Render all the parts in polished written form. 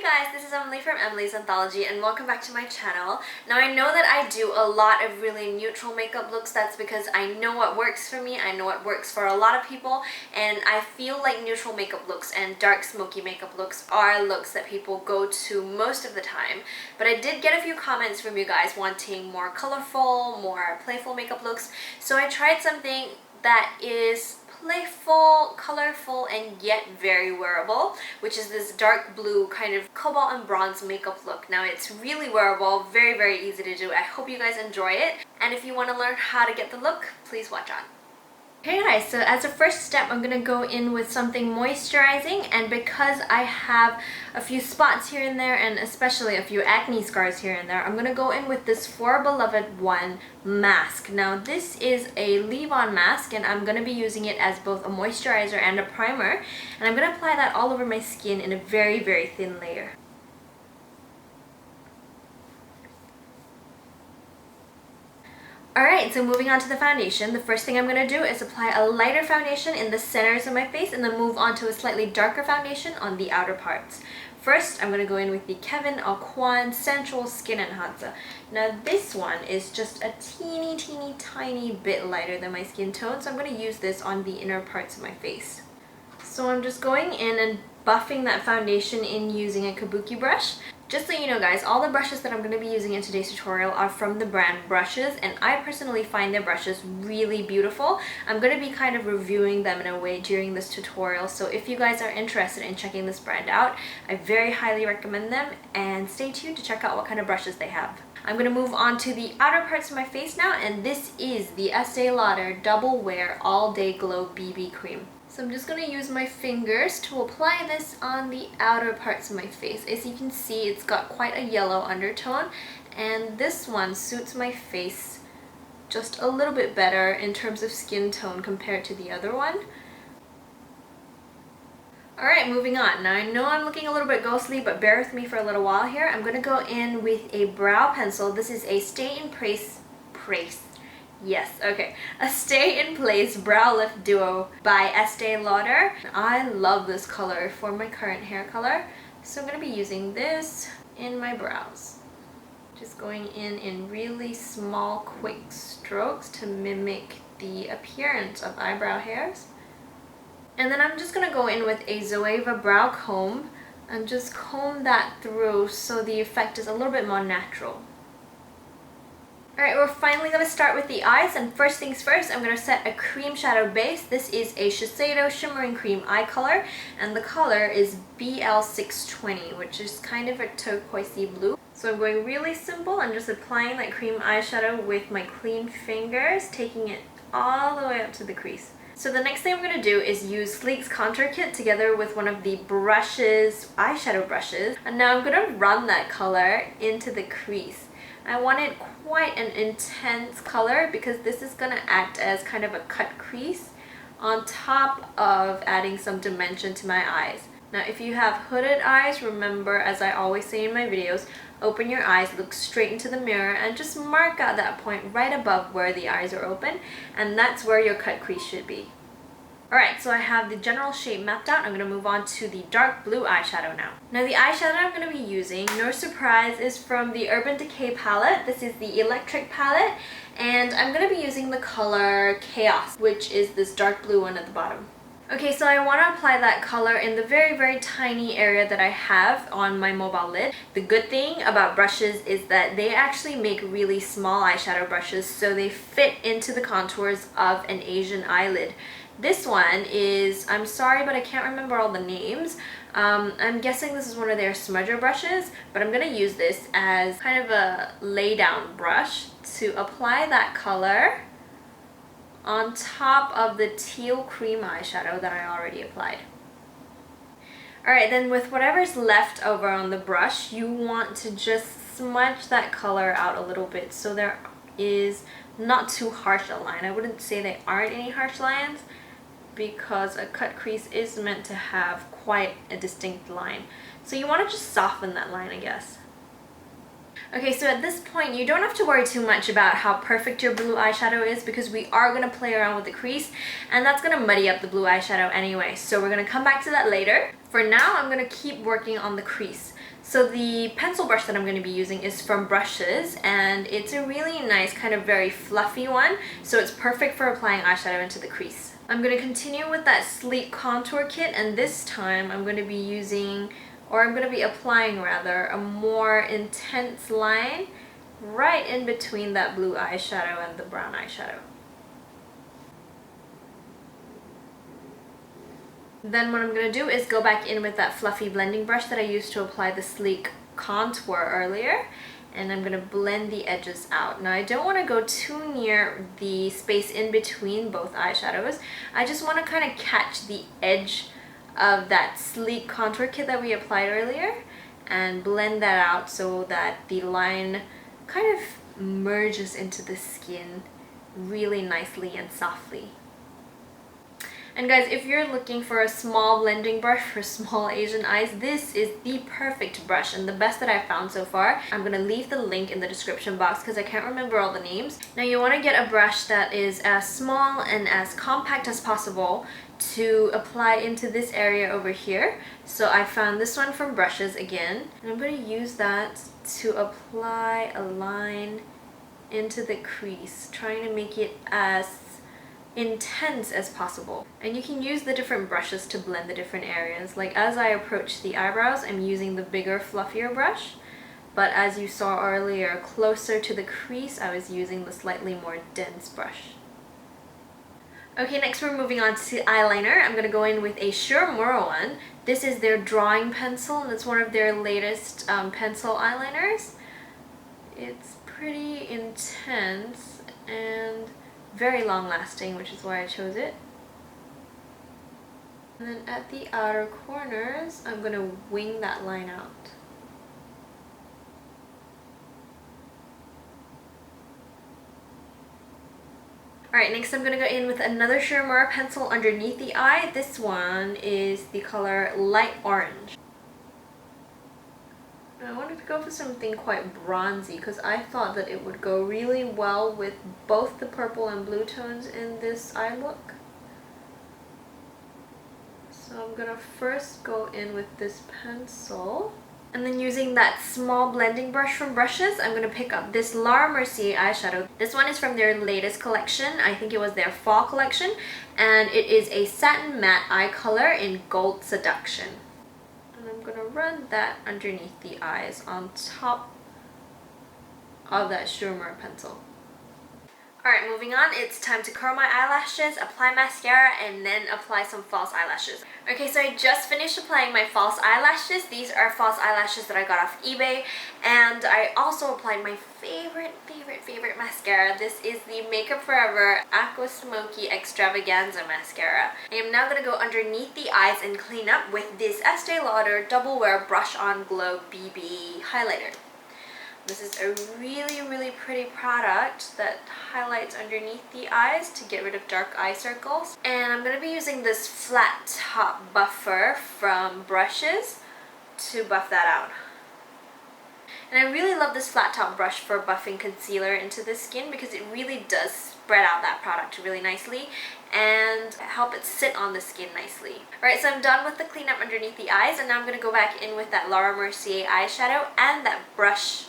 guys, this is Emily from Emily's Anthology and welcome back to my channel. Now I know that I do a lot of really neutral makeup looks. That's because I know what works for me, I know what works for a lot of people, and I feel like neutral makeup looks and dark smoky makeup looks are looks that people go to most of the time. But I did get a few comments from you guys wanting more colorful, more playful makeup looks, so I tried something that is playful, colorful, and yet very wearable, which is this dark blue kind of cobalt and bronze makeup look. Now it's really wearable, very easy to do. I hope you guys enjoy it, and if you want to learn how to get the look, please watch on. Okay guys, so as a first step I'm going to go in with something moisturizing, and because I have a few spots here and there and especially a few acne scars here and there, I'm going to go in with this For Beloved One mask. Now this is a leave-on mask and I'm going to be using it as both a moisturizer and a primer, and I'm going to apply that all over my skin in a very thin layer. Alright, so moving on to the foundation, the first thing I'm going to do is apply a lighter foundation in the centers of my face and then move on to a slightly darker foundation on the outer parts. First, I'm going to go in with the Kevyn Aucoin Sensual Skin Enhancer. Now this one is just a teeny tiny bit lighter than my skin tone, so I'm going to use this on the inner parts of my face. So I'm just going in and buffing that foundation in using a kabuki brush. Just so you know guys, all the brushes that I'm going to be using in today's tutorial are from the brand Brushes, and I personally find their brushes really beautiful. I'm going to be kind of reviewing them in a way during this tutorial, so if you guys are interested in checking this brand out, I very highly recommend them, and stay tuned to check out what kind of brushes they have. I'm going to move on to the outer parts of my face now, and this is the Estee Lauder Double Wear All Day Glow BB Cream. So I'm just going to use my fingers to apply this on the outer parts of my face. As you can see, it's got quite a yellow undertone, and this one suits my face just a little bit better in terms of skin tone compared to the other one. Alright, moving on. Now I know I'm looking a little bit ghostly, but bear with me for a little while here. I'm going to go in with a brow pencil. This is a Stay in Place a Stay in Place Brow Lift Duo by Estee Lauder. I love this color for my current hair color, so I'm going to be using this in my brows. Just going in really small, quick strokes to mimic the appearance of eyebrow hairs. And then I'm just going to go in with a Zoeva brow comb and just comb that through so the effect is a little bit more natural. Alright, we're finally going to start with the eyes, and first things first, I'm going to set a cream shadow base. This is a Shiseido Shimmering Cream eye color, and the color is BL620, which is kind of a turquoisey blue. So I'm going really simple. I'm just applying that cream eyeshadow with my clean fingers, taking it all the way up to the crease. So the next thing I'm going to do is use Sleek's Contour Kit together with one of the brushes, eyeshadow brushes, and now I'm going to run that color into the crease. I wanted quite an intense color because this is going to act as kind of a cut crease on top of adding some dimension to my eyes. Now if you have hooded eyes, remember, as I always say in my videos, open your eyes, look straight into the mirror, and just mark out that point right above where the eyes are open, and that's where your cut crease should be. Alright, so I have the general shape mapped out. I'm going to move on to the dark blue eyeshadow now. Now the eyeshadow I'm going to be using, no surprise, is from the Urban Decay palette. This is the Electric palette, and I'm going to be using the color Chaos, which is this dark blue one at the bottom. Okay, so I want to apply that color in the very tiny area that I have on my mobile lid. The good thing about brushes is that they actually make really small eyeshadow brushes, so they fit into the contours of an Asian eyelid. This one is, I'm sorry, but I can't remember all the names. I'm guessing this is one of their smudger brushes, but I'm going to use this as kind of a lay down brush to apply that color on top of the teal cream eyeshadow that I already applied. Alright, then with whatever's left over on the brush, you want to just smudge that color out a little bit so there is not too harsh a line. I wouldn't say there aren't any harsh lines, because a cut crease is meant to have quite a distinct line. So you want to just soften that line, I guess. Okay, so at this point, you don't have to worry too much about how perfect your blue eyeshadow is, because we are going to play around with the crease, and that's going to muddy up the blue eyeshadow anyway. So we're going to come back to that later. For now, I'm going to keep working on the crease. So the pencil brush that I'm going to be using is from Brushes, and it's a really nice kind of very fluffy one, so it's perfect for applying eyeshadow into the crease. I'm going to continue with that sleek contour kit, and this time I'm going to be using, or I'm going to be applying rather, a more intense line right in between that blue eyeshadow and the brown eyeshadow. Then what I'm going to do is go back in with that fluffy blending brush that I used to apply the sleek contour earlier, and I'm going to blend the edges out. Now I don't want to go too near the space in between both eyeshadows. I just want to kind of catch the edge of that sleek contour kit that we applied earlier and blend that out so that the line kind of merges into the skin really nicely and softly. And guys, if you're looking for a small blending brush for small Asian eyes, this is the perfect brush and the best that I've found so far. I'm going to leave the link in the description box because I can't remember all the names. Now you want to get a brush that is as small and as compact as possible to apply into this area over here. So I found this one from Brushes again, and I'm going to use that to apply a line into the crease, trying to make it as intense as possible. And you can use the different brushes to blend the different areas. Like as I approach the eyebrows, I'm using the bigger, fluffier brush. But as you saw earlier, closer to the crease, I was using the slightly more dense brush. Okay, next we're moving on to eyeliner. I'm going to go in with a Mura one. This is their drawing pencil, and it's one of their latest pencil eyeliners. It's pretty intense and very long lasting, which is why I chose it. And then at the outer corners, I'm going to wing that line out. Alright, next I'm going to go in with another Mura pencil underneath the eye. This one is the color Light Orange. I wanted to go for something quite bronzy because I thought that it would go really well with both the purple and blue tones in this eye look. So I'm going to first go in with this pencil, and then using that small blending brush from Brushes, I'm going to pick up this Laura Mercier eyeshadow. This one is from their latest collection. I think it was their fall collection, and it is a satin matte eye color in Gold Seduction. I'm going to run that underneath the eyes on top of that Mura pencil. Alright, moving on, it's time to curl my eyelashes, apply mascara, and then apply some false eyelashes. Okay, so I just finished applying my false eyelashes. These are false eyelashes that I got off eBay, and I also applied my favorite mascara. This is the Makeup Forever Aqua Smoky Extravaganza Mascara. I am now going to go underneath the eyes and clean up with this Estee Lauder Double Wear Brush On Glow BB highlighter. This is a really pretty product that highlights underneath the eyes to get rid of dark eye circles. And I'm going to be using this flat top buffer from Brushes to buff that out. And I really love this flat top brush for buffing concealer into the skin because it really does spread out that product really nicely and help it sit on the skin nicely. Alright, so I'm done with the cleanup underneath the eyes, and now I'm going to go back in with that Laura Mercier eyeshadow and that brush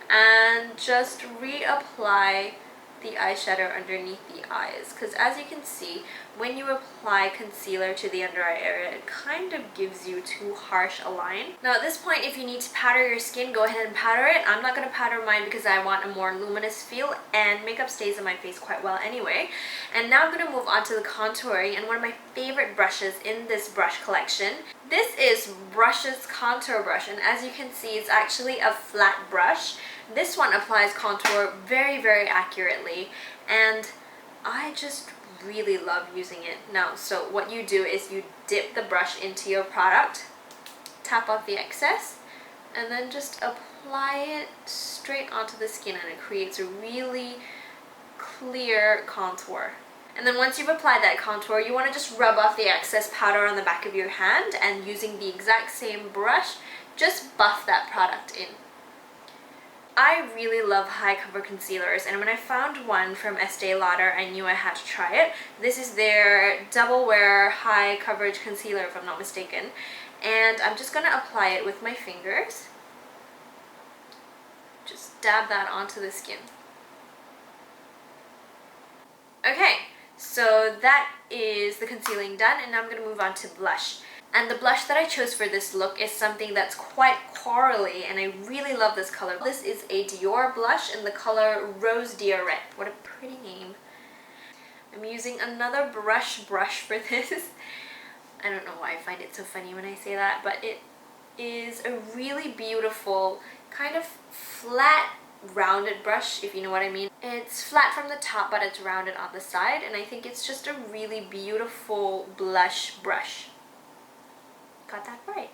and just reapply the eyeshadow underneath the eyes, because as you can see, when you apply concealer to the under eye area, it kind of gives you too harsh a line. Now at this point, if you need to powder your skin, go ahead and powder it. I'm not going to powder mine because I want a more luminous feel, and makeup stays on my face quite well anyway. And now I'm going to move on to the contouring, and one of my favorite brushes in this brush collection. This is Brushes Contour Brush, and as you can see, it's actually a flat brush. This one applies contour very accurately, and I just really love using it. Now, so what you do is you dip the brush into your product, tap off the excess, and then just apply it straight onto the skin, and it creates a really clear contour. And then once you've applied that contour, you want to just rub off the excess powder on the back of your hand, and using the exact same brush, just buff that product in. I really love high cover concealers, and when I found one from Estee Lauder, I knew I had to try it. This is their Double Wear High Coverage Concealer, if I'm not mistaken. and I'm just going to apply it with my fingers. Just dab that onto the skin. Okay, so that is the concealing done, and now I'm going to move on to blush. And the blush that I chose for this look is something that's quite corally, and I really love this color. This is a Dior blush in the color Rose Diorette. What a pretty name. I'm using another brush for this. I don't know why I find it so funny when I say that, but it is a really beautiful, kind of flat, rounded brush, if you know what I mean. It's flat from the top, but it's rounded on the side, and I think it's just a really beautiful blush brush. Got that right.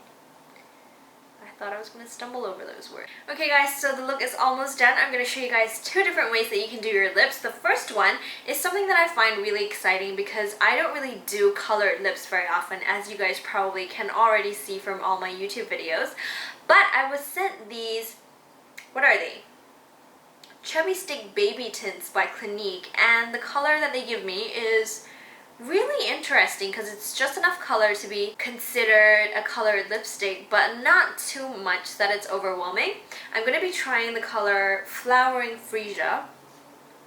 I thought I was going to stumble over those words. Okay guys, so the look is almost done. I'm going to show you guys 2 different ways that you can do your lips. The first one is something that I find really exciting because I don't really do colored lips very often, as you guys probably can already see from all my YouTube videos. But I was sent these, what are they? Chubby Stick Baby Tints by Clinique, and the color that they give me is really interesting because it's just enough color to be considered a colored lipstick, but not too much that it's overwhelming. I'm going to be trying the color Flowering Freesia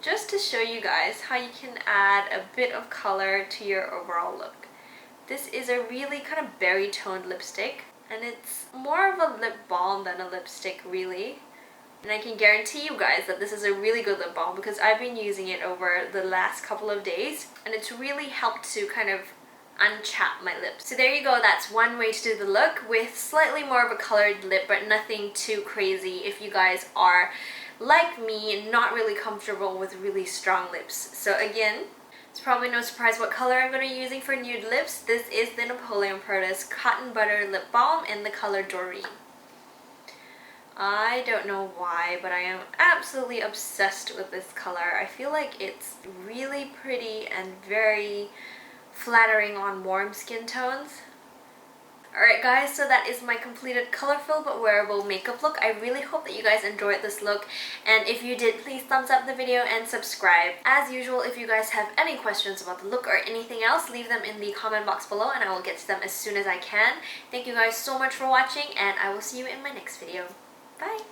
just to show you guys how you can add a bit of color to your overall look. This is a really kind of berry toned lipstick, and it's more of a lip balm than a lipstick really. And I can guarantee you guys that this is a really good lip balm because I've been using it over the last couple of days, and it's really helped to kind of unchap my lips. So there you go, that's one way to do the look with slightly more of a colored lip, but nothing too crazy if you guys are like me, not really comfortable with really strong lips. So again, it's probably no surprise what color I'm going to be using for nude lips. This is the Napoleon Protas Cotton Butter Lip Balm in the color Doreen. I don't know why, but I am absolutely obsessed with this color. I feel like it's really pretty and very flattering on warm skin tones. Alright guys, so that is my completed colorful but wearable makeup look. I really hope that you guys enjoyed this look, and if you did, please thumbs up the video and subscribe. As usual, if you guys have any questions about the look or anything else, leave them in the comment box below and I will get to them as soon as I can. Thank you guys so much for watching, and I will see you in my next video. Bye!